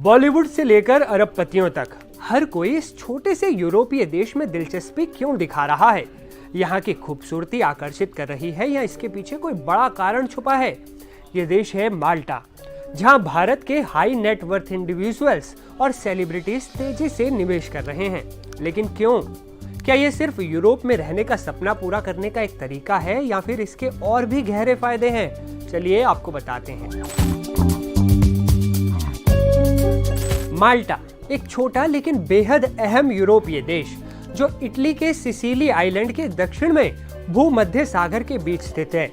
बॉलीवुड से लेकर अरबपतियों तक हर कोई इस छोटे से यूरोपीय देश में दिलचस्पी क्यों दिखा रहा है? यहाँ की खूबसूरती आकर्षित कर रही है या इसके पीछे कोई बड़ा कारण छुपा है? ये देश है माल्टा, जहाँ भारत के हाई नेट वर्थ इंडिविजुअल्स और सेलिब्रिटीज तेजी से निवेश कर रहे हैं। लेकिन क्यों? क्या ये सिर्फ यूरोप में रहने का सपना पूरा करने का एक तरीका है या फिर इसके और भी गहरे फायदे हैं? चलिए आपको बताते हैं। माल्टा एक छोटा लेकिन बेहद अहम यूरोपीय देश जो इटली के सिसिली आइलैंड के दक्षिण में भूमध्य सागर के बीच स्थित है।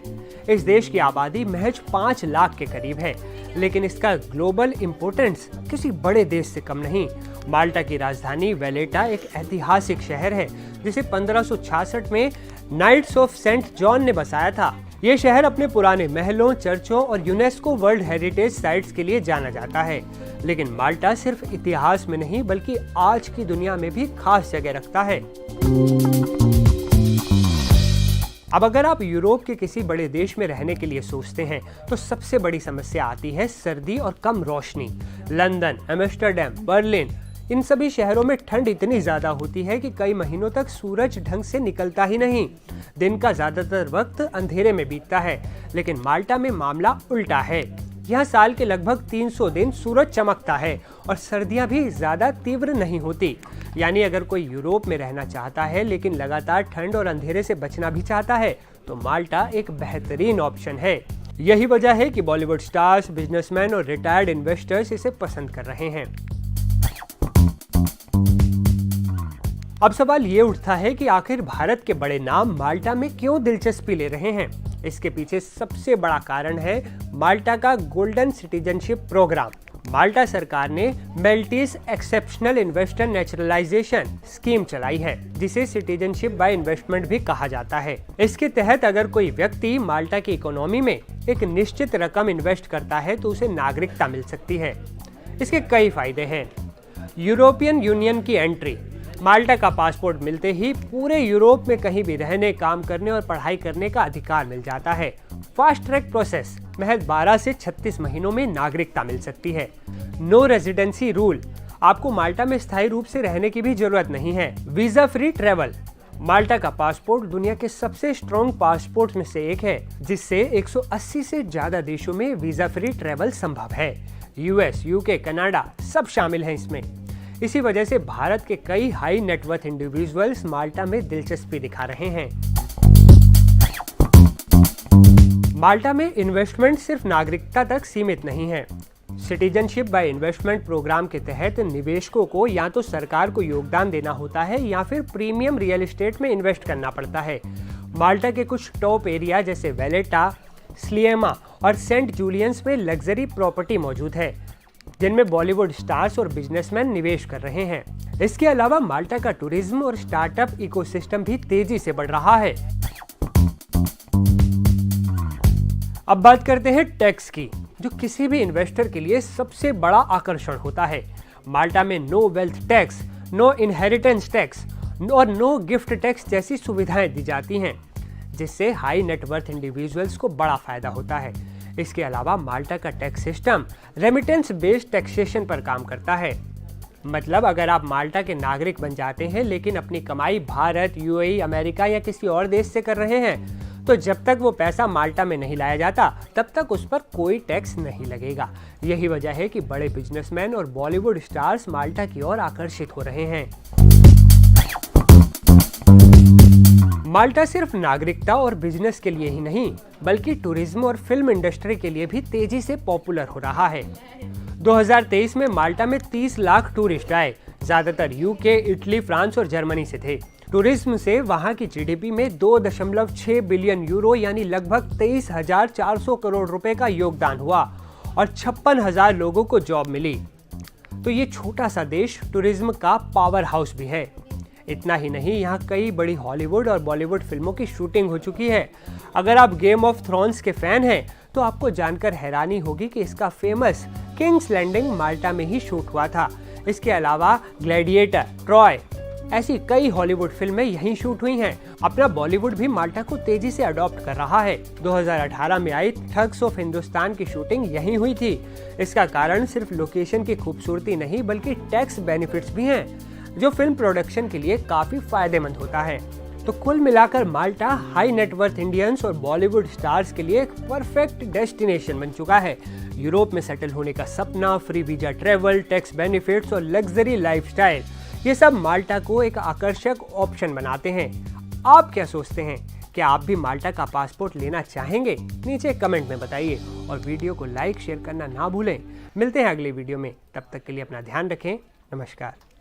इस देश की आबादी महज 5 लाख के करीब है, लेकिन इसका ग्लोबल इंपोर्टेंस किसी बड़े देश से कम नहीं। माल्टा की राजधानी वेलेटा एक ऐतिहासिक शहर है जिसे 1566 में नाइट्स ऑफ सेंट जॉन ने बसाया था। ये शहर अपने पुराने महलों, चर्चों और यूनेस्को वर्ल्ड हेरिटेज साइट्स के लिए जाना जाता है। लेकिन माल्टा सिर्फ इतिहास में नहीं बल्कि आज की दुनिया में भी खास जगह रखता है। अब अगर आप यूरोप के किसी बड़े देश में रहने के लिए सोचते हैं तो सबसे बड़ी समस्या आती है सर्दी और कम रोशनी। लंदन, एम्स्टर्डम, बर्लिन, इन सभी शहरों में ठंड इतनी ज्यादा होती है कि कई महीनों तक सूरज ढंग से निकलता ही नहीं। दिन का ज्यादातर वक्त अंधेरे में बीतता है। लेकिन माल्टा में मामला उल्टा है। यहाँ साल के लगभग 300 दिन सूरज चमकता है और सर्दियाँ भी ज्यादा तीव्र नहीं होती। यानी अगर कोई यूरोप में रहना चाहता है लेकिन लगातार ठंड और अंधेरे से बचना भी चाहता है तो माल्टा एक बेहतरीन ऑप्शन है। यही वजह है कि बॉलीवुड स्टार्स, बिजनेसमैन और रिटायर्ड इन्वेस्टर्स इसे पसंद कर रहे हैं। अब सवाल ये उठता है कि आखिर भारत के बड़े नाम माल्टा में क्यों दिलचस्पी ले रहे हैं? इसके पीछे सबसे बड़ा कारण है माल्टा का गोल्डन सिटीजनशिप प्रोग्राम। माल्टा सरकार ने मेल्टीज एक्सेप्शनल इन्वेस्टर नेचुरलाइजेशन स्कीम चलाई है, जिसे सिटीजनशिप बाय इन्वेस्टमेंट भी कहा जाता है। इसके तहत अगर कोई व्यक्ति माल्टा की इकोनॉमी में एक निश्चित रकम इन्वेस्ट करता है तो उसे नागरिकता मिल सकती है। इसके कई फायदे हैं। यूरोपियन यूनियन की एंट्री। माल्टा का पासपोर्ट मिलते ही पूरे यूरोप में कहीं भी रहने, काम करने और पढ़ाई करने का अधिकार मिल जाता है। फास्ट ट्रैक प्रोसेस, महज 12 से 36 महीनों में नागरिकता मिल सकती है। नो रेजिडेंसी रूल, आपको माल्टा में स्थायी रूप से रहने की भी जरूरत नहीं है। वीजा फ्री ट्रेवल, माल्टा का पासपोर्ट दुनिया के सबसे स्ट्रॉन्ग पासपोर्ट में से एक है, जिससे 180 से ज्यादा देशों में वीजा फ्री ट्रेवल संभव है। यूएस, यूके, कनाडा सब शामिल हैं इसमें। इसी वजह से भारत के कई हाई नेटवर्थ इंडिविजुअल्स माल्टा में दिलचस्पी दिखा रहे हैं। माल्टा में इन्वेस्टमेंट सिर्फ नागरिकता तक सीमित नहीं है। सिटीजनशिप बाय इन्वेस्टमेंट प्रोग्राम के तहत निवेशकों को या तो सरकार को योगदान देना होता है या फिर प्रीमियम रियल एस्टेट में इन्वेस्ट करना पड़ता है। माल्टा के कुछ टॉप एरिया जैसे वेलेटा, स्लिएमा और सेंट जूलियंस में लग्जरी प्रॉपर्टी मौजूद है, जिनमें बॉलीवुड स्टार्स और बिजनेसमैन निवेश कर रहे हैं। इसके अलावा माल्टा का टूरिज्म और स्टार्टअप इकोसिस्टम भी तेजी से बढ़ रहा है। अब बात करते हैं टैक्स की, जो किसी भी इन्वेस्टर के लिए सबसे बड़ा आकर्षण होता है। माल्टा में no wealth tax, no inheritance tax और नो गिफ्ट टैक्स जैसी सुविधाएं दी जाती हैं, जिससे हाई नेटवर्थ इंडिविजुअल्स को बड़ा फायदा होता है। इसके अलावा माल्टा का tax system remittance based taxation पर काम करता है। मतलब अगर आप माल्टा के नागरिक बन जाते हैं लेकिन अपनी कमाई भारत, यूएई, अमेरिका या किसी और देश से कर रहे हैं, तो जब तक वो पैसा माल्टा में नहीं लाया जाता तब तक उस पर कोई टैक्स नहीं लगेगा। यही वजह है कि बड़े बिजनेसमैन और बॉलीवुड स्टार्स माल्टा की ओर आकर्षित हो रहे हैं। माल्टा सिर्फ नागरिकता और बिजनेस के लिए ही नहीं बल्कि टूरिज्म और फिल्म इंडस्ट्री के लिए भी तेजी से पॉपुलर हो रहा है। 2023 में माल्टा में 30 लाख टूरिस्ट आए, ज्यादातर यूके, इटली, फ्रांस और जर्मनी से थे। टूरिज्म से वहां की जीडीपी में 2.6 बिलियन यूरो यानी लगभग 23,400 करोड़ रुपए का योगदान हुआ और 56,000 लोगों को जॉब मिली। तो ये छोटा सा देश टूरिज्म का पावर हाउस भी है। इतना ही नहीं, यहाँ कई बड़ी हॉलीवुड और बॉलीवुड फिल्मों की शूटिंग हो चुकी है। अगर आप गेम ऑफ थ्रोन्स के फैन हैं तो आपको जानकर हैरानी होगी कि इसका फेमस किंग्स लैंडिंग माल्टा में ही शूट हुआ था। इसके अलावा ग्लैडिएटर, ट्रॉय, ऐसी कई हॉलीवुड फिल्में यहीं शूट हुई हैं। अपना बॉलीवुड भी माल्टा को तेजी से अडॉप्ट कर रहा है। 2018 में आई ठग्स ऑफ हिंदुस्तान की शूटिंग यहीं हुई थी। इसका कारण सिर्फ लोकेशन की खूबसूरती नहीं बल्कि टैक्स बेनिफिट्स भी हैं, जो फिल्म प्रोडक्शन के लिए काफी फायदेमंद होता है। तो कुल मिलाकर माल्टा हाई नेटवर्थ इंडियंस और बॉलीवुड स्टार्स के लिए एक परफेक्ट डेस्टिनेशन बन चुका है। यूरोप में सेटल होने का सपना, free visa travel, tax benefits और लग्जरी लाइफस्टाइल, ये सब माल्टा को एक आकर्षक ऑप्शन बनाते हैं। आप क्या सोचते हैं? क्या आप भी माल्टा का पासपोर्ट लेना चाहेंगे? नीचे कमेंट में बताइए और वीडियो को लाइक शेयर करना ना भूलें। मिलते हैं अगली वीडियो में, तब तक के लिए अपना ध्यान रखें। नमस्कार।